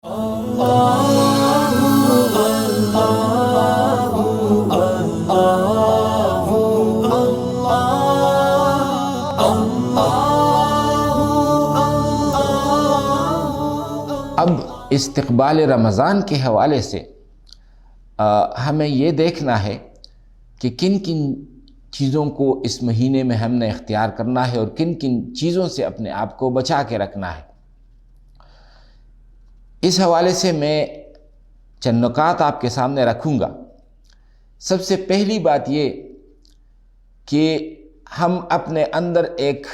اب استقبال رمضان کے حوالے سے ہمیں یہ دیکھنا ہے کہ کن کن چیزوں کو اس مہینے میں ہم نے اختیار کرنا ہے اور کن کن چیزوں سے اپنے آپ کو بچا کے رکھنا ہے۔ اس حوالے سے میں چند نکات آپ کے سامنے رکھوں گا۔ سب سے پہلی بات یہ کہ ہم اپنے اندر ایک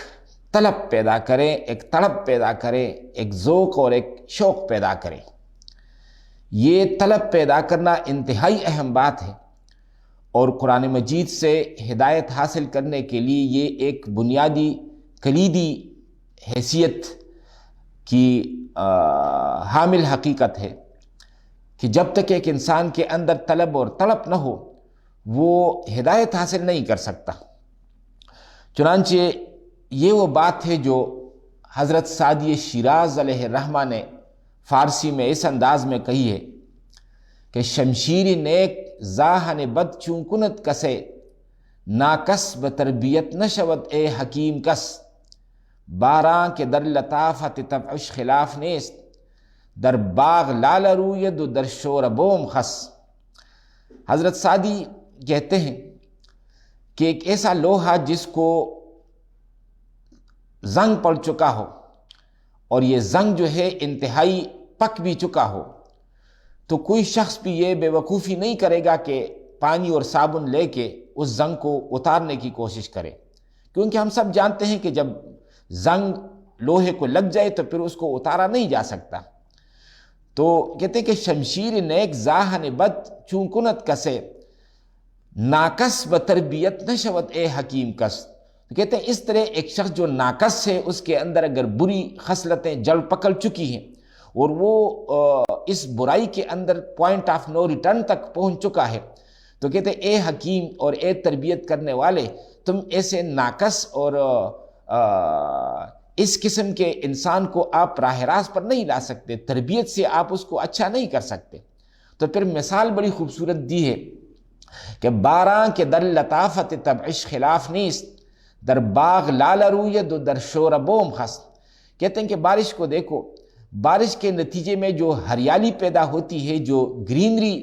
طلب پیدا کریں، ایک تڑپ پیدا کریں، ایک ذوق اور ایک شوق پیدا کریں۔ یہ طلب پیدا کرنا انتہائی اہم بات ہے، اور قرآن مجید سے ہدایت حاصل کرنے کے لیے یہ ایک بنیادی کلیدی حیثیت کی حامل حقیقت ہے کہ جب تک ایک انسان کے اندر طلب اور تڑپ نہ ہو وہ ہدایت حاصل نہیں کر سکتا۔ چنانچہ یہ وہ بات ہے جو حضرت سعدی شیراز علیہ الرحمہ نے فارسی میں اس انداز میں کہی ہے کہ شمشیر نیک زاہن بد چون کنت کسے، ناکس بتربیت نشود اے حکیم کس، باراں کے در لطافت طبعش خلاف نیست، در باغ لال روید و در شور بوم خس۔ حضرت سعدی کہتے ہیں کہ ایک ایسا لوہا جس کو زنگ پڑ چکا ہو اور یہ زنگ جو ہے انتہائی پک بھی چکا ہو، تو کوئی شخص بھی یہ بے وقوفی نہیں کرے گا کہ پانی اور صابن لے کے اس زنگ کو اتارنے کی کوشش کرے، کیونکہ ہم سب جانتے ہیں کہ جب زنگ لوہے کو لگ جائے تو پھر اس کو اتارا نہیں جا سکتا۔ تو کہتے ہیں کہ شمشیر نیک زاہن بد چون کنت کسے، ناکس بتربیت نشود اے حکیم کس۔ کہتے ہیں اس طرح ایک شخص جو ناقص ہے، اس کے اندر اگر بری خصلتیں جڑ پکڑ چکی ہیں اور وہ اس برائی کے اندر پوائنٹ آف نو ریٹرن تک پہنچ چکا ہے، تو کہتے ہیں اے حکیم اور اے تربیت کرنے والے، تم ایسے ناقص اور اس قسم کے انسان کو آپ راہ راست پر نہیں لا سکتے، تربیت سے آپ اس کو اچھا نہیں کر سکتے۔ تو پھر مثال بڑی خوبصورت دی ہے کہ باراں کے در لطافت طبعش خلاف نیست، در باغ لال روید و در شور بوم خس۔ کہتے ہیں کہ بارش کو دیکھو، بارش کے نتیجے میں جو ہریالی پیدا ہوتی ہے، جو گرینری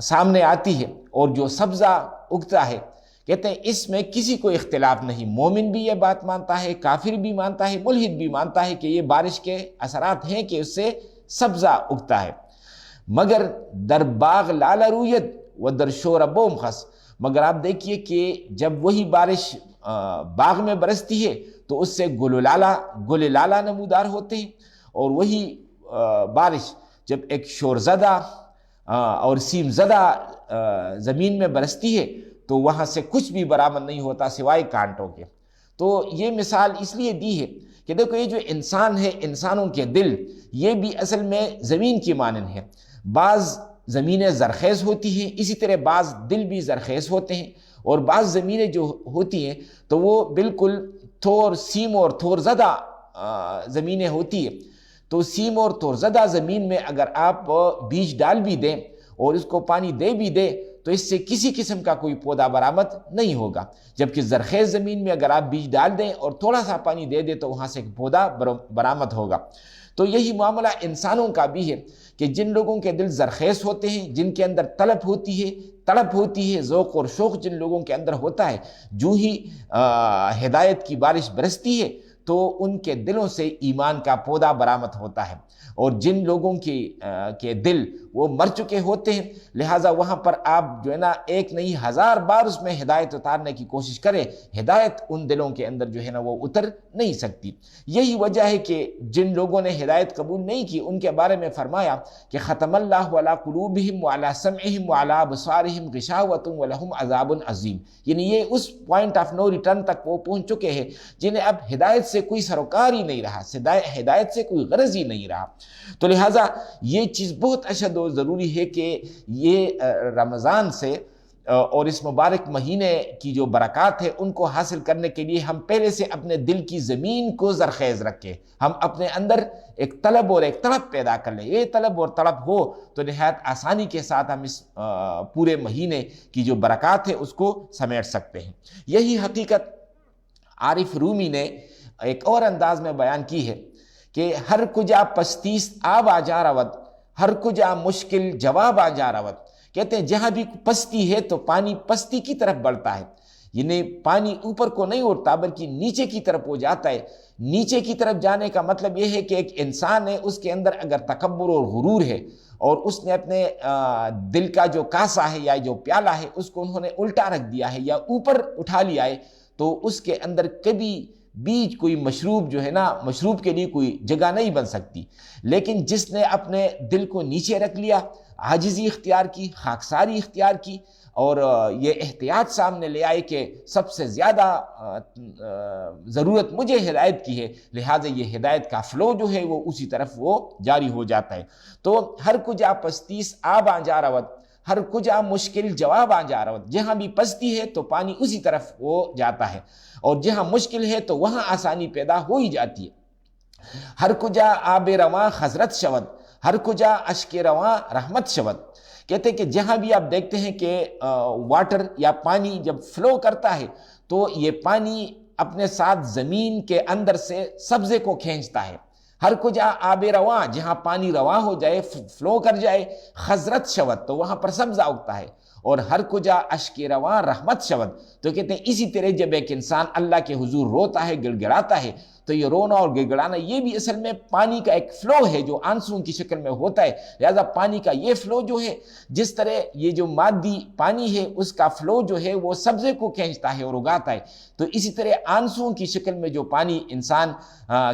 سامنے آتی ہے اور جو سبزہ اگتا ہے، کہتے ہیں اس میں کسی کو اختلاف نہیں، مومن بھی یہ بات مانتا ہے، کافر بھی مانتا ہے، ملحد بھی مانتا ہے کہ یہ بارش کے اثرات ہیں کہ اس سے سبزہ اگتا ہے۔ مگر در باغ لال روید و در شور بوم خس، مگر آپ دیکھیے کہ جب وہی بارش باغ میں برستی ہے تو اس سے گل لالہ نمودار ہوتے ہیں، اور وہی بارش جب ایک شور زدہ اور سیم زدہ زمین میں برستی ہے تو وہاں سے کچھ بھی برآمد نہیں ہوتا سوائے کانٹوں کے۔ تو یہ مثال اس لیے دی ہے کہ دیکھو یہ جو انسان ہے، انسانوں کے دل، یہ بھی اصل میں زمین کی مانند ہے۔ بعض زمینیں زرخیز ہوتی ہیں، اسی طرح بعض دل بھی زرخیز ہوتے ہیں، اور بعض زمینیں جو ہوتی ہیں تو وہ بالکل تھور سیم اور تھور زدہ زمینیں ہوتی ہیں۔ تو سیم اور تھور زدہ زمین میں اگر آپ بیج ڈال بھی دیں اور اس کو پانی دے بھی دیں تو اس سے کسی قسم کا کوئی پودا برآمد نہیں ہوگا، جبکہ زرخیز زمین میں اگر آپ بیج ڈال دیں اور تھوڑا سا پانی دے دیں تو وہاں سے ایک پودا برآمد ہوگا۔ تو یہی معاملہ انسانوں کا بھی ہے کہ جن لوگوں کے دل زرخیز ہوتے ہیں، جن کے اندر طلب ہوتی ہے، تڑپ ہوتی ہے، ذوق اور شوق جن لوگوں کے اندر ہوتا ہے، جو ہی ہدایت کی بارش برستی ہے تو ان کے دلوں سے ایمان کا پودا برآمد ہوتا ہے۔ اور جن لوگوں کے دل وہ مر چکے ہوتے ہیں، لہٰذا وہاں پر آپ جو ہے نا ایک نہیں ہزار بار اس میں ہدایت اتارنے کی کوشش کریں، ہدایت ان دلوں کے اندر جو ہے نا وہ اتر نہیں سکتی۔ یہی وجہ ہے کہ جن لوگوں نے ہدایت قبول نہیں کی ان کے بارے میں فرمایا کہ ختم اللہ علی قلوبہم وعلی سمعہم وعلی ابصارہم غشاوۃ ولہم عذاب عظیم، یعنی یہ اس پوائنٹ آف نو ریٹرن تک وہ پہنچ چکے ہیں جنہیں اب ہدایت سے کوئی سروکار ہی نہیں رہا، ہدایت سے کوئی غرض ہی نہیں رہا۔ تو لہٰذا یہ چیز بہت اشد و ضروری ہے کہ یہ رمضان سے اور اس مبارک مہینے کی جو برکات ہے ان کو حاصل کرنے کے لیے ہم پہلے سے اپنے دل کی زمین کو زرخیز رکھیں، ہم اپنے اندر ایک طلب اور ایک تڑپ پیدا کر لیں۔ یہ طلب اور تڑپ ہو تو نہایت آسانی کے ساتھ ہم اس پورے مہینے کی جو برکات ہے اس کو سمیٹ سکتے ہیں۔ یہی حقیقت عارف رومی نے ایک اور انداز میں بیان کی ہے کہ ہر کجا پستیس آب آ جا رود، ہر کجا مشکل جواب آ جا رود۔ کہتے ہیں جہاں بھی پستی ہے تو پانی پستی کی طرف بڑھتا ہے، یعنی پانی اوپر کو نہیں اٹھتا بلکہ نیچے کی طرف ہو جاتا ہے۔ نیچے کی طرف جانے کا مطلب یہ ہے کہ ایک انسان ہے، اس کے اندر اگر تکبر اور غرور ہے اور اس نے اپنے دل کا جو کاسا ہے یا جو پیالہ ہے اس کو انہوں نے الٹا رکھ دیا ہے یا اوپر اٹھا لیا ہے، تو اس کے اندر کبھی بیچ کوئی مشروب جو ہے نا، مشروب کے لیے کوئی جگہ نہیں بن سکتی۔ لیکن جس نے اپنے دل کو نیچے رکھ لیا، عاجزی اختیار کی، خاکساری اختیار کی اور یہ احتیاط سامنے لے آئے کہ سب سے زیادہ ضرورت مجھے ہدایت کی ہے، لہٰذا یہ ہدایت کا فلو جو ہے وہ اسی طرف وہ جاری ہو جاتا ہے۔ تو ہر کجا پستیس آب آ جا رود، ہر کجا مشکل جواب آ جا رود، جہاں بھی پستی ہے تو پانی اسی طرف وہ جاتا ہے، اور جہاں مشکل ہے تو وہاں آسانی پیدا ہو ہی جاتی ہے۔ ہر کجا آب رواں حضرت شود، ہر کجا اشک رواں رحمت شود۔ کہتے ہیں کہ جہاں بھی آپ دیکھتے ہیں کہ واٹر یا پانی جب فلو کرتا ہے تو یہ پانی اپنے ساتھ زمین کے اندر سے سبزے کو کھینچتا ہے۔ ہر کجا آب رواں، جہاں پانی رواں ہو جائے، فلو کر جائے، خضرت شود، تو وہاں پر سبزہ اگتا ہے۔ اور ہر کجا اشک رواں رحمت شود، تو کہتے ہیں اسی طرح جب ایک انسان اللہ کے حضور روتا ہے، گڑ گڑاتا ہے، تو یہ رونا اور گڑگڑانا یہ بھی اصل میں پانی کا ایک فلو ہے جو آنسوؤں کی شکل میں ہوتا ہے۔ لہذا پانی کا یہ فلو جو ہے، جس طرح یہ جو مادی پانی ہے اس کا فلو جو ہے وہ سبزے کو کھینچتا ہے اور اگاتا ہے، تو اسی طرح آنسوؤں کی شکل میں جو پانی انسان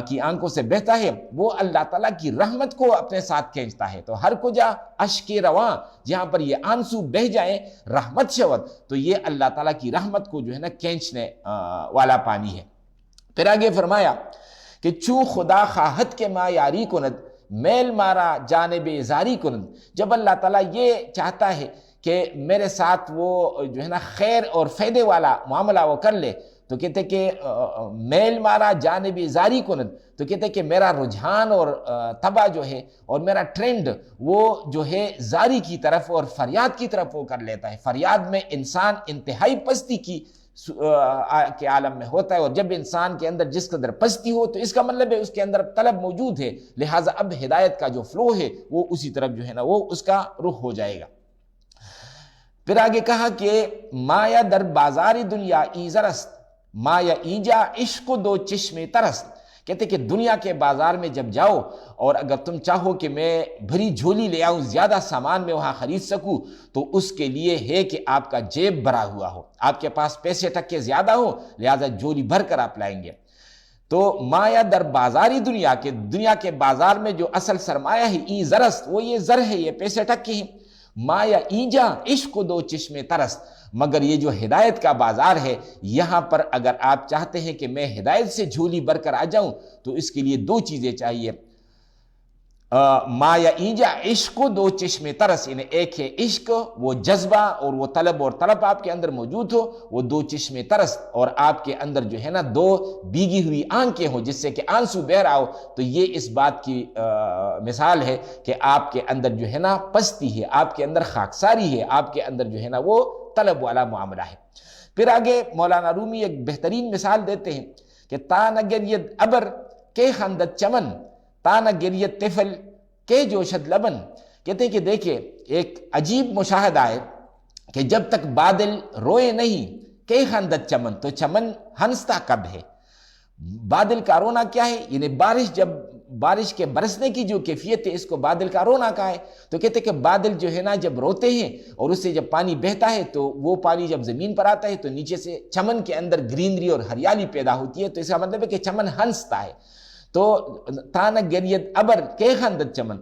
کی آنکھوں سے بہتا ہے وہ اللہ تعالیٰ کی رحمت کو اپنے ساتھ کھینچتا ہے۔ تو ہر کجا اشک رواں، جہاں پر یہ آنسو بہ جائیں، رحمت شود، تو یہ اللہ تعالیٰ کی رحمت کو جو ہے نا کھینچنے والا پانی ہے۔ پھر آگے فرمایا کہ چوں خدا خواہت کے ما یاری کند، میل مارا جانب زاری کند۔ جب اللہ تعالیٰ یہ چاہتا ہے کہ میرے ساتھ وہ جو ہے نا خیر اور فائدے والا معاملہ وہ کر لے، تو کہتے کہ میل مارا جانب زاری کند، تو کہتے کہ میرا رجحان اور طبع جو ہے اور میرا ٹرینڈ وہ جو ہے زاری کی طرف اور فریاد کی طرف وہ کر لیتا ہے۔ فریاد میں انسان انتہائی پستی کے عالم میں ہوتا ہے، اور جب انسان کے اندر جس قدر پستی ہو تو اس کا مطلب ہے اس کے اندر طلب موجود ہے، لہٰذا اب ہدایت کا جو فلو ہے وہ اسی طرف جو ہے نا وہ اس کا رخ ہو جائے گا۔ پھر آگے کہا کہ مایا در بازار دنیا ایزرست، مایا ایجا عشق دو چشم ترست۔ کہتے کہ دنیا کے بازار میں جب جاؤ اور اگر تم چاہو کہ میں بھری جھولی لے آؤں، زیادہ سامان میں وہاں خرید سکوں، تو اس کے لیے ہے کہ آپ کا جیب بھرا ہوا ہو، آپ کے پاس پیسے ٹکے زیادہ ہو، لہذا جھولی بھر کر آپ لائیں گے۔ تو مایا در بازاری دنیا کے، دنیا کے بازار میں جو اصل سرمایہ ہے ای زرست، وہ یہ زر ہے، یہ پیسے ٹکے ہیں۔ مایا ایجا عشق دو چشم ترست، مگر یہ جو ہدایت کا بازار ہے یہاں پر اگر آپ چاہتے ہیں کہ میں ہدایت سے جھولی بھر کر آ جاؤں تو اس کے لیے دو چیزیں چاہیے۔ مایا ایجا عشق دو چشم ترس، یعنی ایک ہے عشق، وہ جذبہ اور وہ طلب اور طلب آپ کے اندر موجود ہو، وہ دو چشم ترس، اور آپ کے اندر جو ہے نا دو بیگی ہوئی آنکھیں ہوں جس سے کہ آنسو بہ رہا ہو، تو یہ اس بات کی مثال ہے کہ آپ کے اندر جو ہے نا پستی ہے، آپ کے اندر خاکساری ہے، آپ کے اندر جو ہے نا وہ طلب والا معاملہ ہے۔ پھر آگے مولانا رومی ایک بہترین مثال دیتے ہیں کہ تا نہ گریت ابر کے خندت چمن، تا نہ گریت طفل کے جوشد لبن۔ کہتے ہیں کہ دیکھیں ایک عجیب مشاہدہ ہے کہ جب تک بادل روئے نہیں کے خندت چمن، تو چمن ہنستا کب ہے؟ بادل کا رونا کیا ہے؟ یعنی بارش کے برسنے کی جو کیفیت ہے اس کو بادل کا رونا کہا ہے۔ تو کہتے ہیں کہ بادل جو ہے نا جب روتے ہیں اور اس سے جب پانی بہتا ہے تو وہ پانی جب زمین پر آتا ہے تو نیچے سے چمن کے اندر گرینری اور ہریالی پیدا ہوتی ہے، تو اس کا مطلب ہے کہ چمن ہنستا ہے۔ تو تانہ گریت ابر کے خندت چمن،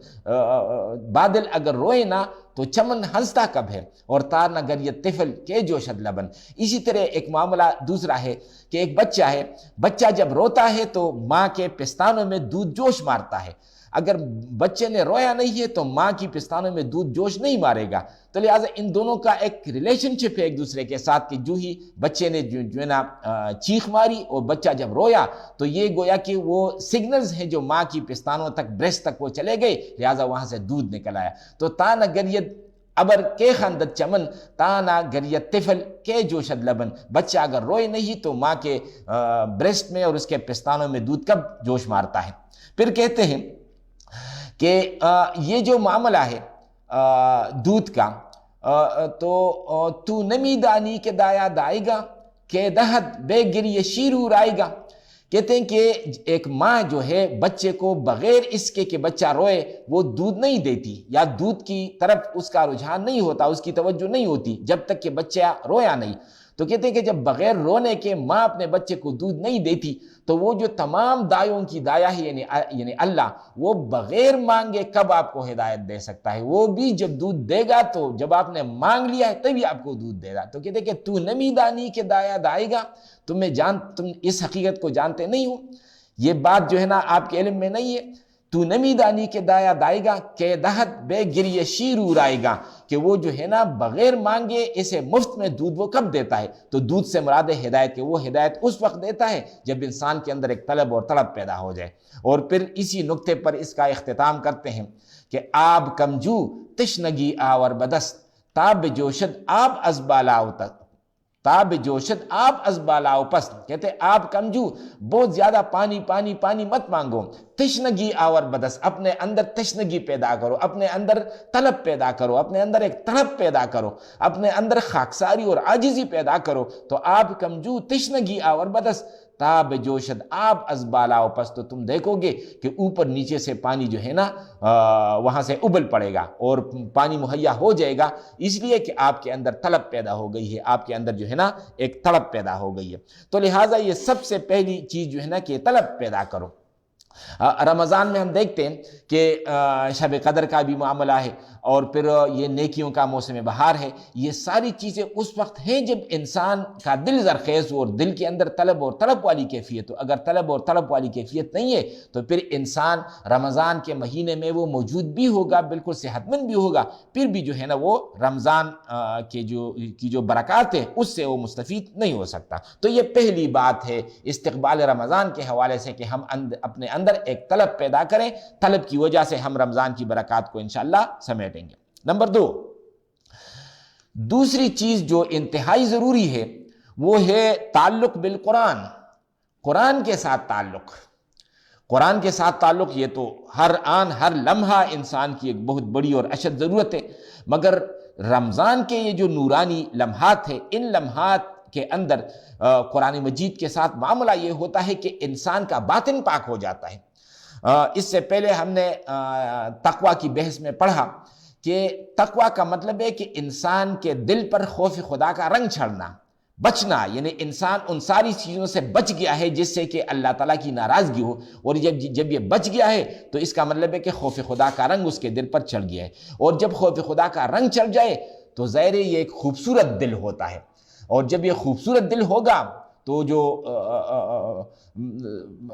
بادل اگر روئے نا تو چمن ہنستا کب ہے؟ اور تانہ گریت طفل کے جوشد لبن۔ اسی طرح ایک معاملہ دوسرا ہے کہ ایک بچہ ہے، بچہ جب روتا ہے تو ماں کے پستانوں میں دودھ جوش مارتا ہے، اگر بچے نے رویا نہیں ہے تو ماں کی پستانوں میں دودھ جوش نہیں مارے گا. تو لہٰذا ان دونوں کا ایک ریلیشن شپ ہے ایک دوسرے کے ساتھ کہ جو ہی بچے نے جو ہے نا چیخ ماری اور بچہ جب رویا تو یہ گویا کہ وہ سگنلز ہیں جو ماں کی پستانوں تک بریسٹ تک وہ چلے گئے, لہٰذا وہاں سے دودھ نکل آیا. تو تانا گریت ابر کے خندت چمن تانا گریت طفل کے جوشد لبن, بچہ اگر روئے نہیں تو ماں کے بریسٹ میں اور اس کے پستانوں میں دودھ کب جوش مارتا ہے. پھر کہتے ہیں کہ یہ جو معاملہ ہے دودھ کا, تو نمی دانی کے دایا دائے گا کہ دہت بے گریہ شیرو رائے گا. کہتے ہیں کہ ایک ماں جو ہے بچے کو بغیر اس کے کہ بچہ روئے وہ دودھ نہیں دیتی, یا دودھ کی طرف اس کا رجحان نہیں ہوتا, اس کی توجہ نہیں ہوتی جب تک کہ بچہ رویا نہیں. تو کہتے ہیں کہ جب بغیر رونے کے ماں اپنے بچے کو دودھ نہیں دیتی تو وہ جو تمام دایوں کی دایا ہے یعنی اللہ, وہ بغیر مانگے کب آپ کو ہدایت دے سکتا ہے؟ وہ بھی جب دودھ دے گا تو جب آپ نے مانگ لیا ہے تبھی آپ کو دودھ دے گا. تو کہتے ہیں کہ تو نمی دانی کے دایا دائے گا, تم اس حقیقت کو جانتے نہیں ہو, یہ بات جو ہے نا آپ کے علم میں نہیں ہے. تو نمی دانی کے دایا دائے گا کہ دہت بے گریہ شیرو رائے گا, کہ وہ جو ہے نا بغیر مانگے اسے مفت میں دودھ وہ کب دیتا ہے؟ تو دودھ سے مراد ہے ہدایت, کہ وہ ہدایت اس وقت دیتا ہے جب انسان کے اندر ایک طلب اور طلب پیدا ہو جائے. اور پھر اسی نقطے پر اس کا اختتام کرتے ہیں کہ آب کمجو تشنگی آور بدست تاب جوشد آب از بالاؤ تاب جوشد آب از بالاؤ پست. کہتے آپ کمجو بہت زیادہ پانی پانی پانی مت مانگو, تشنگی آور بدس, اپنے اندر تشنگی پیدا کرو, اپنے اندر طلب پیدا کرو, اپنے اندر ایک تڑپ پیدا کرو, اپنے اندر خاکساری اور عاجزی پیدا کرو. تو آپ کمجو تشنگی آور بدس تاب جوشد آب از بالاؤ پست, تو تم دیکھو گے کہ اوپر نیچے سے پانی جو ہے نا وہاں سے ابل پڑے گا اور پانی مہیا ہو جائے گا, اس لیے کہ آپ کے اندر طلب پیدا ہو گئی ہے, آپ کے اندر جو ہے نا ایک طلب پیدا ہو گئی ہے. تو لہٰذا یہ سب سے پہلی چیز جو ہے نا کہ طلب پیدا کرو. رمضان میں ہم دیکھتے ہیں کہ شب قدر کا بھی معاملہ ہے, اور پھر یہ نیکیوں کا موسم بہار ہے. یہ ساری چیزیں اس وقت ہیں جب انسان کا دل زرخیز ہو اور دل کے اندر طلب اور طلب والی کیفیت ہو. اگر طلب اور طلب والی کیفیت نہیں ہے تو پھر انسان رمضان کے مہینے میں وہ موجود بھی ہوگا, بالکل صحت مند بھی ہوگا, پھر بھی جو ہے نا وہ رمضان کی جو برکات ہے اس سے وہ مستفید نہیں ہو سکتا. تو یہ پہلی بات ہے استقبال رمضان کے حوالے سے کہ ہم اپنے اندر ایک طلب پیدا کریں, طلب کی وجہ سے ہم رمضان کی برکات کو انشاءاللہ سمیٹیں گے. نمبر 2, دوسری چیز جو انتہائی ضروری ہے وہ ہے تعلق بالقرآن, قرآن کے ساتھ تعلق. قرآن کے ساتھ تعلق یہ تو ہر آن ہر لمحہ انسان کی ایک بہت بڑی اور اشد ضرورت ہے, مگر رمضان کے یہ جو نورانی لمحات ہیں ان لمحات کے اندر قرآن مجید کے ساتھ معاملہ یہ ہوتا ہے کہ انسان کا باطن پاک ہو جاتا ہے. اس سے پہلے ہم نے تقویٰ کی بحث میں پڑھا کہ تقویٰ کا مطلب ہے کہ انسان کے دل پر خوف خدا کا رنگ چھڑنا, بچنا, یعنی انسان ان ساری چیزوں سے بچ گیا ہے جس سے کہ اللہ تعالیٰ کی ناراضگی ہو, اور جب یہ بچ گیا ہے تو اس کا مطلب ہے کہ خوف خدا کا رنگ اس کے دل پر چڑھ گیا ہے. اور جب خوف خدا کا رنگ چڑھ جائے تو ظاہر یہ ایک خوبصورت دل ہوتا ہے, اور جب یہ خوبصورت دل ہوگا تو جو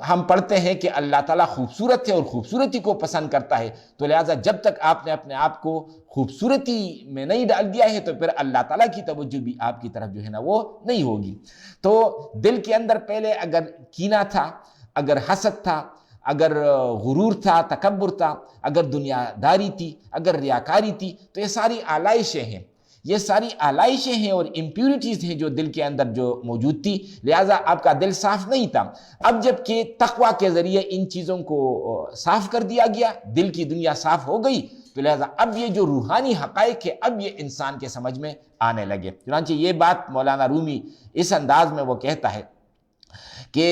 ہم پڑھتے ہیں کہ اللہ تعالیٰ خوبصورت ہے اور خوبصورتی کو پسند کرتا ہے, تو لہٰذا جب تک آپ نے اپنے آپ کو خوبصورتی میں نہیں ڈال دیا ہے تو پھر اللہ تعالیٰ کی توجہ بھی آپ کی طرف جو ہے نا وہ نہیں ہوگی. تو دل کے اندر پہلے اگر کینہ تھا, اگر حسد تھا, اگر غرور تھا, تکبر تھا, اگر دنیا داری تھی, اگر ریاکاری تھی, تو یہ ساری آلائشیں ہیں, یہ ساری آلائشیں ہیں اور امپیورٹیز ہیں جو دل کے اندر جو موجود تھی, لہٰذا آپ کا دل صاف نہیں تھا. اب جب کہ تقویٰ کے ذریعے ان چیزوں کو صاف کر دیا گیا, دل کی دنیا صاف ہو گئی, تو لہٰذا اب یہ جو روحانی حقائق ہے اب یہ انسان کے سمجھ میں آنے لگے. چنانچہ یہ بات مولانا رومی اس انداز میں وہ کہتا ہے کہ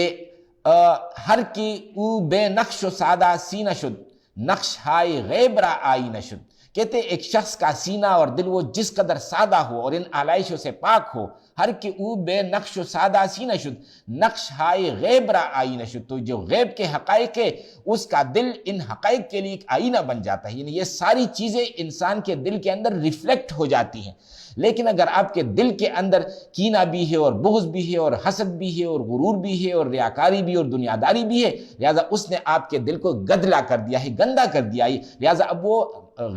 ہر کی او بے نقش و سادہ سینہ شد نقش ہائے غیب را آئی نہ شد. کہتے ایک شخص کا سینہ اور دل وہ جس قدر سادہ ہو اور ان آلائشوں سے پاک ہو, ہر کہ او بے نقش و سادہ سی نشد، نقش ہائے غیب را آئی نشد، تو جو غیب کے حقائق ہے اس کا دل ان حقائق کے لیے ایک آئینہ بن جاتا ہے، یعنی یہ ساری چیزیں انسان کے دل کے اندر ریفلیکٹ ہو جاتی ہیں۔ لیکن اگر آپ کے دل کے اندر کینہ بھی ہے اور بغض بھی ہے اور حسد بھی ہے اور غرور بھی ہے اور ریاکاری بھی اور دنیاداری بھی ہے، لہٰذا اس نے آپ کے دل کو گدلا کر دیا ہے، گندا کر دیا ہے، لہٰذا اب وہ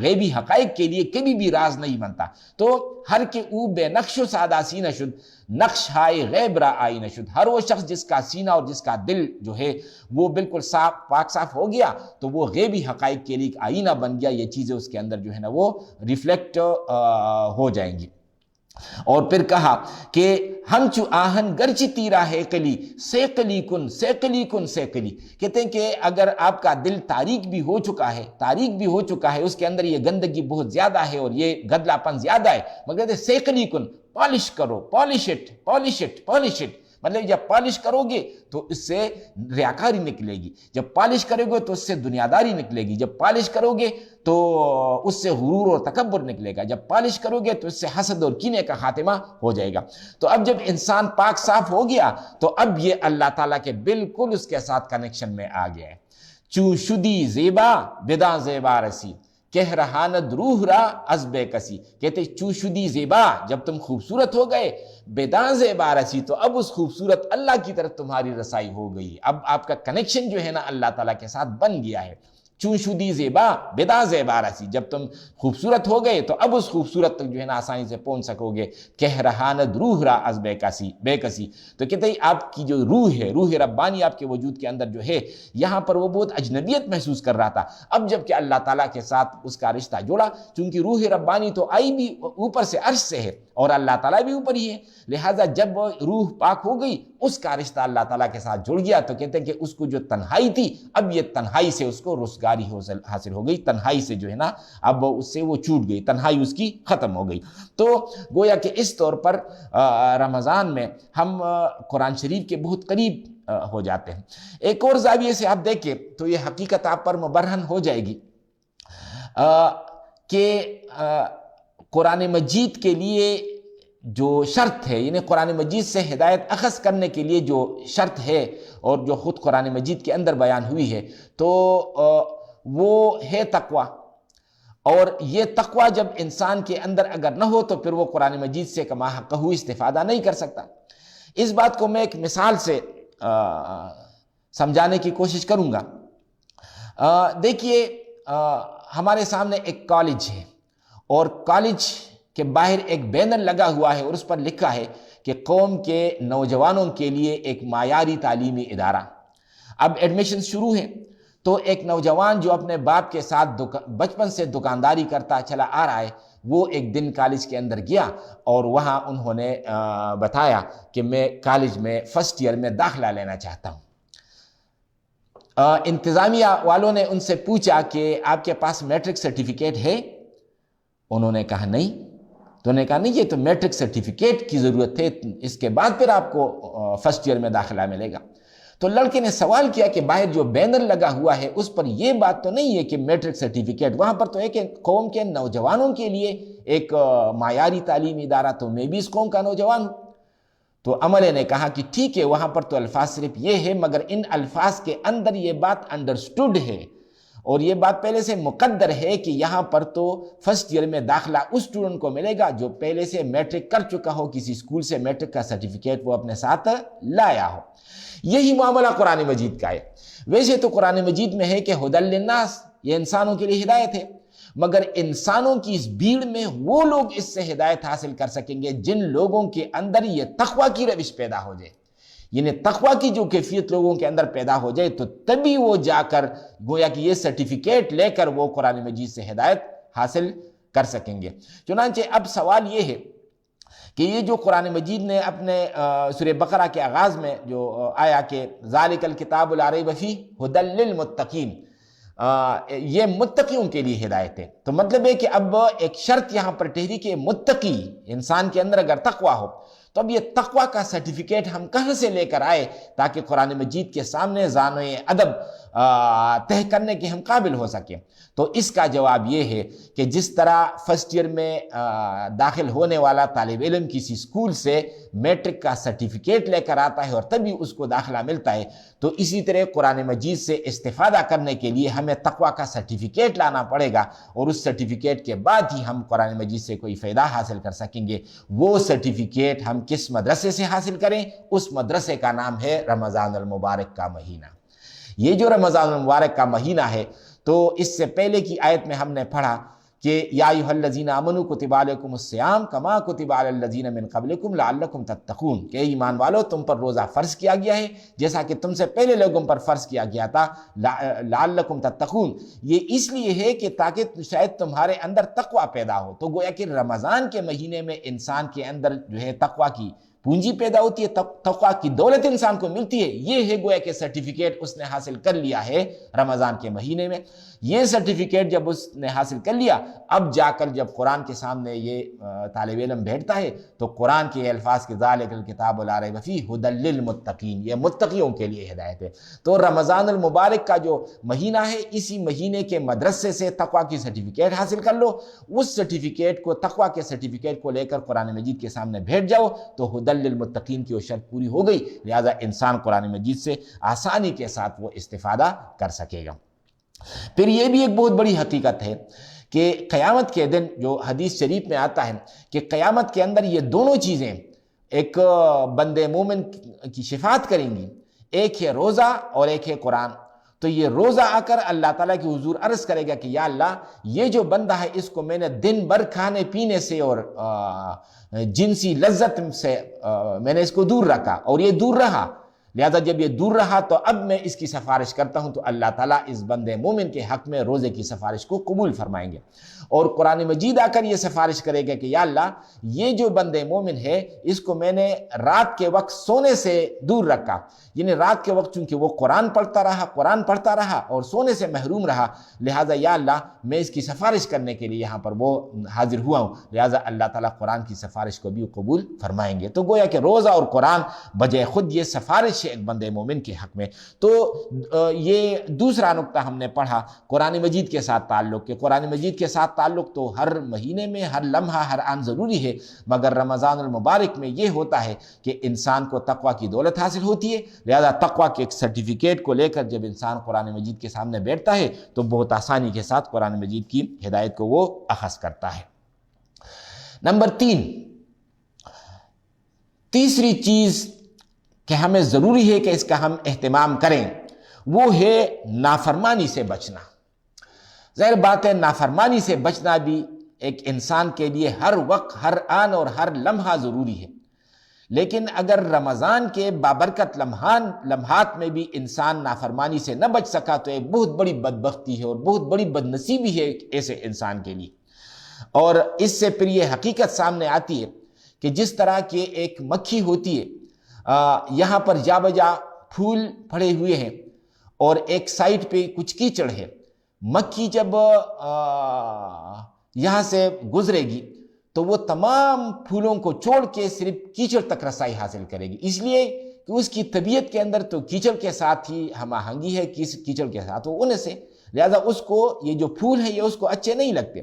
غیبی حقائق کے لیے کبھی بھی راز نہیں بنتا۔ تو ہر کہ او بے نقش و سادہ سی نشد، نقش ہائے غیب را آئی نشد، ہر وہ شخص جس کا سینہ اور جس کا دل جو ہے وہ بالکل صاف پاک صاف ہو گیا تو وہ غیبی حقائق کے لیے ایک آئینہ بن گیا، یہ چیزیں اس کے اندر جو ہے نا وہ ریفلیکٹ ہو جائیں گی۔ اور پھر کہا کہ ہم چو آہن گرچہ تیرا ہے کلی، سیکلی کن سیکلی کن سیکلی، کہتے ہیں کہ اگر آپ کا دل تاریک بھی ہو چکا ہے، اس کے اندر یہ گندگی بہت زیادہ ہے اور یہ گدلا پن زیادہ ہے، مگر کہتے ہیں سیکلی کن، پالش کرو، پالش اٹ، مطلب جب پالش کرو گے تو اس سے ریاکاری نکلے گی، جب پالش کرو گے تو اس سے دنیاداری نکلے گی، جب پالش کرو گے تو اس سے غرور اور تکبر نکلے گا، جب پالش کرو گے تو اس سے حسد اور کینے کا خاتمہ ہو جائے گا۔ تو اب جب انسان پاک صاف ہو گیا تو اب یہ اللہ تعالیٰ کے بالکل اس کے ساتھ کنیکشن میں آ گیا ہے۔ چوں شدی زیبا بدا زیبا رسی، کہہ رہاند روح را از بے کسی، کہتے چوں شدی زیبا، جب تم خوبصورت ہو گئے، بدا زیبا رسی، تو اب اس خوبصورت اللہ کی طرف تمہاری رسائی ہو گئی، اب آپ کا کنیکشن جو ہے نا اللہ تعالیٰ کے ساتھ بن گیا ہے۔ چوں شدی زیبا بدا زیبا رسی، جب تم خوبصورت ہو گئے تو اب اس خوبصورت تک جو ہے نا آسانی سے پہنچ سکو گے۔ کہہ رہاند روح را از بے کسی، تو کہتے ہیں آپ کی جو روح ہے، روح ربانی آپ کے وجود کے اندر جو ہے، یہاں پر وہ بہت اجنبیت محسوس کر رہا تھا، اب جب کہ اللہ تعالیٰ کے ساتھ اس کا رشتہ جوڑا، چونکہ روح ربانی تو آئی بھی اوپر سے عرش سے ہے اور اللہ تعالیٰ بھی اوپر ہی ہے، لہٰذا جب روح پاک ہو گئی، اس کا رشتہ اللہ تعالیٰ کے ساتھ جڑ گیا، تو کہتے ہیں کہ اس کو جو تنہائی تھی، اب یہ تنہائی سے اس کو رسگاری حاصل ہو گئی، تنہائی سے جو ہے نا اب اس سے وہ چھوٹ گئی، تنہائی اس کی ختم ہو گئی۔ تو گویا کہ اس طور پر رمضان میں ہم قرآن شریف کے بہت قریب ہو جاتے ہیں۔ ایک اور زاویے سے آپ دیکھیں تو یہ حقیقت آپ پر مبرہن ہو جائے گی کہ قرآن مجید کے لیے جو شرط ہے، یعنی قرآن مجید سے ہدایت اخذ کرنے کے لیے جو شرط ہے اور جو خود قرآن مجید کے اندر بیان ہوئی ہے، تو وہ ہے تقوی، اور یہ تقوی جب انسان کے اندر اگر نہ ہو تو پھر وہ قرآن مجید سے کما حقہ استفادہ نہیں کر سکتا۔ اس بات کو میں ایک مثال سے سمجھانے کی کوشش کروں گا۔ دیکھیے ہمارے سامنے ایک کالج ہے اور کالج کے باہر ایک بینر لگا ہوا ہے اور اس پر لکھا ہے کہ قوم کے نوجوانوں کے لیے ایک معیاری تعلیمی ادارہ۔ اب ایڈمیشن شروع ہے تو ایک نوجوان جو اپنے باپ کے ساتھ بچپن سے دکانداری کرتا چلا آ رہا ہے، وہ ایک دن کالج کے اندر گیا اور وہاں انہوں نے بتایا کہ میں کالج میں فرسٹ ایئر میں داخلہ لینا چاہتا ہوں۔ انتظامیہ والوں نے ان سے پوچھا کہ آپ کے پاس میٹرک سرٹیفکیٹ ہے؟ انہوں نے کہا نہیں۔ تو انہوں نے کہا نہیں، یہ تو میٹرک سرٹیفکیٹ کی ضرورت ہے، اس کے بعد پھر آپ کو فرسٹ ایئر میں داخلہ ملے گا۔ تو لڑکے نے سوال کیا کہ باہر جو بینر لگا ہوا ہے اس پر یہ بات تو نہیں ہے کہ میٹرک سرٹیفکیٹ، وہاں پر تو ہے کہ قوم کے نوجوانوں کے لیے ایک معیاری تعلیمی ادارہ، تو میں بھی اس قوم کا نوجوان ہوں۔ تو عملے نے کہا کہ ٹھیک ہے، وہاں پر تو الفاظ صرف یہ ہے، مگر ان الفاظ کے اندر یہ بات انڈرسٹوڈ ہے اور یہ بات پہلے سے مقدر ہے کہ یہاں پر تو فرسٹ ایئر میں داخلہ اس اسٹوڈنٹ کو ملے گا جو پہلے سے میٹرک کر چکا ہو، کسی اسکول سے میٹرک کا سرٹیفکیٹ وہ اپنے ساتھ لایا ہو۔ یہی معاملہ قرآن مجید کا ہے۔ ویسے تو قرآن مجید میں ہے کہ ہدی للناس، یہ انسانوں کے لیے ہدایت ہے، مگر انسانوں کی اس بھیڑ میں وہ لوگ اس سے ہدایت حاصل کر سکیں گے جن لوگوں کے اندر یہ تقوی کی روش پیدا ہو جائے، یعنی تقوی کی جو کیفیت لوگوں کے اندر پیدا ہو جائے تو تبھی وہ جا کر گویا کہ یہ سرٹیفکیٹ لے کر وہ قرآن مجید سے ہدایت حاصل کر سکیں گے۔ چنانچہ اب سوال یہ ہے کہ یہ جو قرآن مجید نے اپنے سورہ بقرہ کے آغاز میں جو آیا کہ ذالک الکتاب لا ریب فیہ ھدی للمتقین، یہ متقیوں کے لیے ہدایت ہے، تو مطلب ہے کہ اب ایک شرط یہاں پر ٹھہری کہ متقی انسان کے اندر اگر تقوی ہو تو اب یہ تقوی کا سرٹیفکیٹ ہم کہاں سے لے کر آئے تاکہ قرآن مجید کے سامنے ذانوِ ادب طے کرنے کے ہم قابل ہو سکیں؟ تو اس کا جواب یہ ہے کہ جس طرح فرسٹ ایئر میں داخل ہونے والا طالب علم کسی اسکول سے میٹرک کا سرٹیفکیٹ لے کر آتا ہے اور تبھی اس کو داخلہ ملتا ہے، تو اسی طرح قرآن مجید سے استفادہ کرنے کے لیے ہمیں تقوی کا سرٹیفکیٹ لانا پڑے گا، اور اس سرٹیفکیٹ کے بعد ہی ہم قرآن مجید سے کوئی فائدہ حاصل کر سکیں گے۔ وہ سرٹیفکیٹ ہم کس مدرسے سے حاصل کریں؟ اس مدرسے کا نام ہے رمضان المبارک کا مہینہ۔ یہ جو رمضان المبارک کا مہینہ ہے، تو اس سے پہلے کی آیت میں ہم نے پڑھا کہ یا ایھا الذین آمنوا کتب علیکم الصیام کما کتب علی الذین من قبلکم لعلکم تتقون، کہ ایمان والو تم پر روزہ فرض کیا گیا ہے جیسا کہ تم سے پہلے لوگوں پر فرض کیا گیا تھا، لعلکم تتقون، یہ اس لیے ہے کہ تاکہ شاید تمہارے اندر تقوی پیدا ہو۔ تو گویا کہ رمضان کے مہینے میں انسان کے اندر جو ہے تقوی کی پونجی پیدا ہوتی ہے، تقوی کی دولت انسان کو ملتی ہے۔ یہ ہے گویا کہ سرٹیفکیٹ اس نے حاصل کر لیا ہے رمضان کے مہینے میں۔ یہ سرٹیفکیٹ جب اس نے حاصل کر لیا، اب جا کر جب قرآن کے سامنے یہ طالب علم بیٹھتا ہے تو قرآن کے الفاظ کے ذالک الکتاب لا ریب فیہ ھدی للمتقین، یہ متقیوں کے لیے ہدایت ہے۔ تو رمضان المبارک کا جو مہینہ ہے، اسی مہینے کے مدرسے سے تقوی کی سرٹیفکیٹ حاصل کر لو، اس سرٹیفکیٹ کو، تقوی کے سرٹیفکیٹ کو لے کر قرآن مجید کے سامنے بیٹھ جاؤ تو ھدی للمتقین کی وہ شرط پوری ہو گئی، لہذا انسان قرآن مجید سے آسانی کے ساتھ وہ استفادہ کر سکے گا۔ پھر یہ بھی ایک بہت بڑی حقیقت ہے کہ قیامت کے دن جو حدیث شریف میں آتا ہے کہ قیامت کے اندر یہ دونوں چیزیں ایک بندے مومن کی شفاعت کریں گی، ایک ہے روزہ اور ایک ہے قرآن۔ تو یہ روزہ آ کر اللہ تعالیٰ کی حضور عرض کرے گا کہ یا اللہ، یہ جو بندہ ہے اس کو میں نے دن بھر کھانے پینے سے اور جنسی لذت سے میں نے اس کو دور رکھا اور یہ دور رہا، لہذا جب یہ دور رہا تو اب میں اس کی سفارش کرتا ہوں، تو اللہ تعالیٰ اس بندے مومن کے حق میں روزے کی سفارش کو قبول فرمائیں گے۔ اور قرآن مجید آ کر یہ سفارش کرے گا کہ یا اللہ، یہ جو بندے مومن ہے اس کو میں نے رات کے وقت سونے سے دور رکھا، یعنی رات کے وقت چونکہ وہ قرآن پڑھتا رہا اور سونے سے محروم رہا، لہذا یا اللہ میں اس کی سفارش کرنے کے لیے یہاں پر وہ حاضر ہوا ہوں، لہذا اللہ تعالیٰ قرآن کی سفارش کو بھی قبول فرمائیں گے۔ تو گویا کہ روزہ اور قرآن بجائے خود یہ سفارش ہے ایک بندے مومن کے حق میں۔ تو یہ دوسرا نقطہ ہم نے پڑھا قرآن مجید کے ساتھ تعلق، کہ قرآن مجید کے ساتھ تعلق تو ہر مہینے میں، ہر لمحہ، ہر آن ضروری ہے، مگر رمضان المبارک میں یہ ہوتا ہے کہ انسان کو تقوی کی دولت حاصل ہوتی ہے، لہذا تقوی کے ایک سرٹیفکیٹ کو لے کر جب انسان قرآن مجید کے سامنے بیٹھتا ہے تو بہت آسانی کے ساتھ قرآن مجید کی ہدایت کو وہ اخذ کرتا ہے۔ نمبر 3، تیسری چیز کہ ہمیں ضروری ہے کہ اس کا ہم اہتمام کریں، وہ ہے نافرمانی سے بچنا۔ ظاہر بات ہے نافرمانی سے بچنا بھی ایک انسان کے لیے ہر وقت، ہر آن اور ہر لمحہ ضروری ہے، لیکن اگر رمضان کے بابرکت لمحات میں بھی انسان نافرمانی سے نہ بچ سکا تو ایک بہت بڑی بدبختی ہے اور بہت بڑی بدنصیبی ہے ایسے انسان کے لیے۔ اور اس سے پھر یہ حقیقت سامنے آتی ہے کہ جس طرح کہ ایک مکھی ہوتی ہے، یہاں پر جا بجا پھول پھڑے ہوئے ہیں اور ایک سائٹ پہ کچھ کیچڑ ہے، مکھی جب یہاں سے گزرے گی تو وہ تمام پھولوں کو چھوڑ کے صرف کیچڑ تک رسائی حاصل کرے گی، اس لیے کہ اس کی طبیعت کے اندر تو کیچڑ کے ساتھ ہی ہم آہنگی ہے، کیچڑ کے ساتھ وہ ان سے، لہذا اس کو یہ جو پھول ہے یہ اس کو اچھے نہیں لگتے۔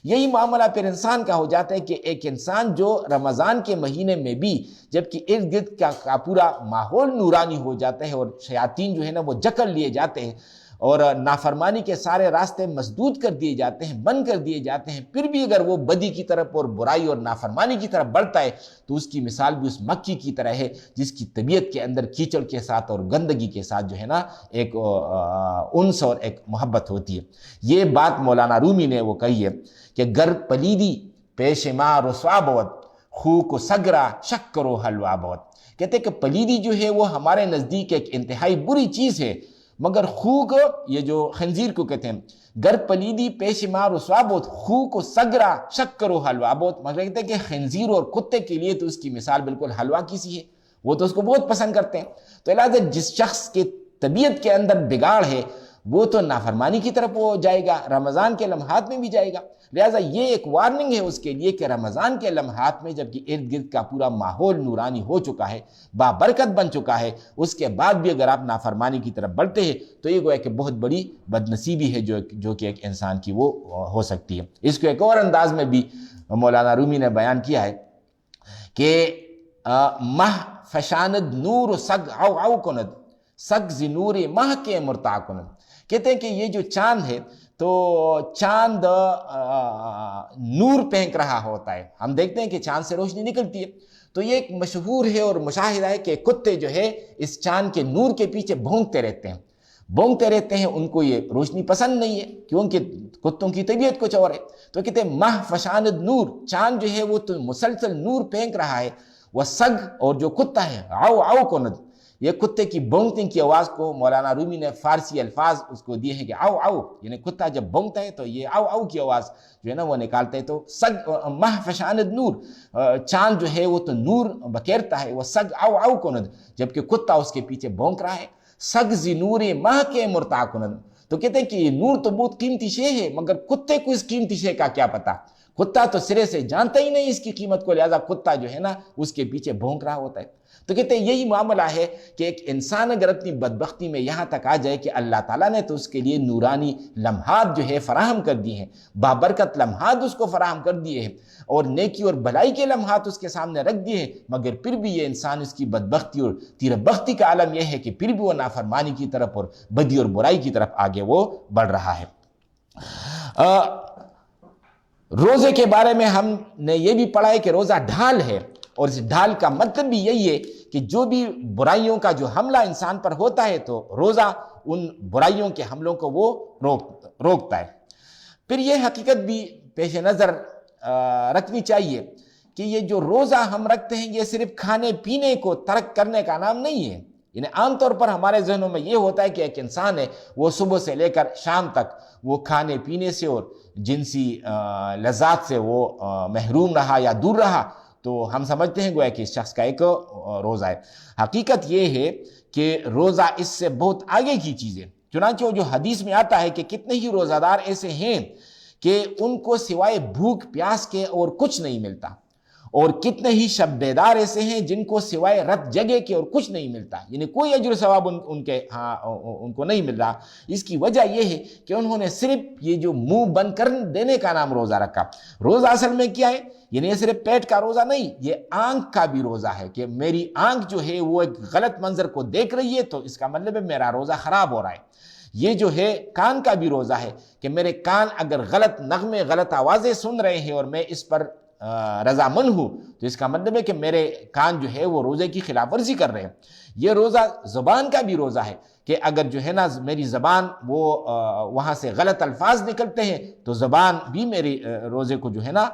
یہی معاملہ پھر انسان کا ہو جاتا ہے کہ ایک انسان جو رمضان کے مہینے میں بھی جبکہ ارد گرد کا پورا ماحول نورانی ہو جاتا ہے اور شیاطین جو ہے نا وہ جکڑ لیے جاتے ہیں اور نافرمانی کے سارے راستے مسدود کر دیے جاتے ہیں، بند کر دیے جاتے ہیں، پھر بھی اگر وہ بدی کی طرف اور برائی اور نافرمانی کی طرف بڑھتا ہے تو اس کی مثال بھی اس مکھی کی طرح ہے جس کی طبیعت کے اندر کیچڑ کے ساتھ اور گندگی کے ساتھ جو ہے نا ایک انس اور ایک محبت ہوتی ہے۔ یہ بات مولانا رومی نے وہ کہی ہے کہ گر پلیدی پیش ما رسوا بود خو کو سگرا شک کرو حلوا بود، کہتے کہ پلیدی جو ہے وہ ہمارے نزدیک ایک انتہائی بری چیز ہے، مگر خو کو، یہ جو خنزیر کو کہتے ہیں، گر پلیدی پیش ما رسوا بود خو کو سگرا شک کرو حلوا بود، مگر کہتے ہیں کہ خنزیر اور کتے کے لیے تو اس کی مثال بالکل حلوا کی سی ہے، وہ تو اس کو بہت پسند کرتے ہیں۔ تو لہٰذا جس شخص کے طبیعت کے اندر بگاڑ ہے وہ تو نافرمانی کی طرف وہ جائے گا، رمضان کے لمحات میں بھی جائے گا۔ لہٰذا یہ ایک وارننگ ہے اس کے لیے کہ رمضان کے لمحات میں جب کہ ارد گرد کا پورا ماحول نورانی ہو چکا ہے، بابرکت بن چکا ہے، اس کے بعد بھی اگر آپ نافرمانی کی طرف بڑھتے ہیں تو یہ گویا کہ بہت بڑی بدنصیبی ہے جو کہ ایک انسان کی وہ ہو سکتی ہے۔ اس کو ایک اور انداز میں بھی مولانا رومی نے بیان کیا ہے کہ مہ فشاند نور سگ او او کند سگ ز نور مہ کے مرتع کند۔ کہتے ہیں کہ یہ جو چاند ہے تو چاند نور پھینک رہا ہوتا ہے، ہم دیکھتے ہیں کہ چاند سے روشنی نکلتی ہے، تو یہ ایک مشہور ہے اور مشاہدہ ہے کہ کتے جو ہے اس چاند کے نور کے پیچھے بھونکتے رہتے ہیں، ان کو یہ روشنی پسند نہیں ہے کیونکہ کتوں کی طبیعت کچھ اور ہے۔ تو کہتے ہیں مہ فشاند نور، چاند جو ہے وہ تو مسلسل نور پھینک رہا ہے، وہ سگ اور جو کتا ہے آؤ آؤ کند، یہ کتے کی بھونکنے کی آواز کو مولانا رومی نے فارسی الفاظ اس کو دیے ہیں کہ آؤ آؤ، یعنی کتا جب بھونکتا ہے تو یہ آؤ آؤ کی آواز جو ہے نا وہ نکالتے ہیں۔ تو سگ مہ فشاند نور، چاند جو ہے وہ تو نور بکیرتا ہے، وہ سگ آؤ آؤ کند، جبکہ کتا اس کے پیچھے بھونک رہا ہے۔ سگ زی نور مہ کے مرتع کند، تو کہتے ہیں کہ یہ نور تو بہت قیمتی شے ہے، مگر کتے کو اس قیمتی شے کا کیا پتا، کتا تو سرے سے جانتا ہی نہیں اس کی قیمت کو، لہذا کتا جو ہے نا اس کے پیچھے بھونک رہا ہوتا ہے۔ تو کہتے ہیں یہی معاملہ ہے کہ ایک انسان اگر اپنی بدبختی میں یہاں تک آ جائے کہ اللہ تعالیٰ نے تو اس کے لیے نورانی لمحات جو ہے فراہم کر دیے ہیں، بابرکت لمحات اس کو فراہم کر دیے ہیں، اور نیکی اور بھلائی کے لمحات اس کے سامنے رکھ دیے ہیں، مگر پھر بھی یہ انسان اس کی بدبختی اور تیر بختی کا عالم یہ ہے کہ پھر بھی وہ نافرمانی کی طرف اور بدی اور برائی کی طرف آگے وہ بڑھ رہا ہے۔ روزے کے بارے میں ہم نے یہ بھی پڑھا ہے کہ روزہ ڈھال ہے، اور اس ڈھال کا مطلب بھی یہی ہے کہ جو بھی برائیوں کا جو حملہ انسان پر ہوتا ہے تو روزہ ان برائیوں کے حملوں کو وہ روکتا ہے۔ پھر یہ حقیقت بھی پیش نظر رکھنی چاہیے کہ یہ جو روزہ ہم رکھتے ہیں یہ صرف کھانے پینے کو ترک کرنے کا نام نہیں ہے۔ یعنی عام طور پر ہمارے ذہنوں میں یہ ہوتا ہے کہ ایک انسان ہے وہ صبح سے لے کر شام تک وہ کھانے پینے سے اور جنسی لذات سے وہ محروم رہا یا دور رہا، تو ہم سمجھتے ہیں گویا کہ اس شخص کا ایک روزہ ہے۔ حقیقت یہ ہے کہ روزہ اس سے بہت آگے کی چیز ہے، چنانچہ وہ جو حدیث میں آتا ہے کہ کتنے ہی روزہ دار ایسے ہیں کہ ان کو سوائے بھوک پیاس کے اور کچھ نہیں ملتا، اور کتنے ہی شب بیدار ایسے ہیں جن کو سوائے رت جگے کے اور کچھ نہیں ملتا، یعنی کوئی اجر ثواب ان کو نہیں مل رہا۔ اس کی وجہ یہ ہے کہ انہوں نے صرف یہ جو منہ بند کر دینے کا نام روزہ رکھا۔ روزہ اصل میں کیا ہے؟ یعنی یہ صرف پیٹ کا روزہ نہیں، یہ آنکھ کا بھی روزہ ہے کہ میری آنکھ جو ہے وہ ایک غلط منظر کو دیکھ رہی ہے تو اس کا مطلب ہے میرا روزہ خراب ہو رہا ہے۔ یہ جو ہے کان کا بھی روزہ ہے کہ میرے کان اگر غلط نغمے غلط آوازیں سن رہے ہیں اور میں اس پر رضامند ہوں تو اس کا مطلب ہے کہ میرے کان جو ہے وہ روزے کی خلاف ورزی کر رہے ہیں۔ یہ روزہ زبان کا بھی روزہ ہے کہ اگر جو ہے نا میری زبان وہ وہاں سے غلط الفاظ نکلتے ہیں تو زبان بھی میری روزے کو جو ہے نا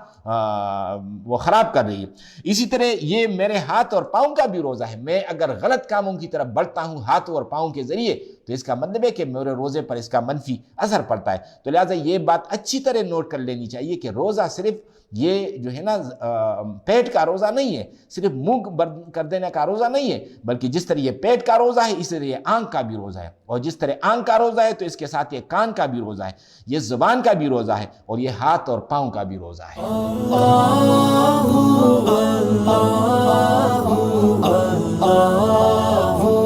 وہ خراب کر رہی ہے۔ اسی طرح یہ میرے ہاتھ اور پاؤں کا بھی روزہ ہے، میں اگر غلط کاموں کی طرف بڑھتا ہوں ہاتھوں اور پاؤں کے ذریعے تو اس کا مطلب ہے کہ میرے روزے پر اس کا منفی اثر پڑتا ہے۔ تو لہٰذا یہ بات اچھی طرح نوٹ کر لینی چاہیے کہ روزہ صرف یہ جو ہے نا پیٹ کا روزہ نہیں ہے، صرف منہ بند کر دینے کا روزہ نہیں ہے، بلکہ جس طرح یہ پیٹ کا روزہ ہے اس طرح یہ آنکھ کا بھی روزہ ہے، اور جس طرح آنکھ کا روزہ ہے تو اس کے ساتھ یہ کان کا بھی روزہ ہے، یہ زبان کا بھی روزہ ہے، اور یہ ہاتھ اور پاؤں کا بھی روزہ ہے۔ اللہ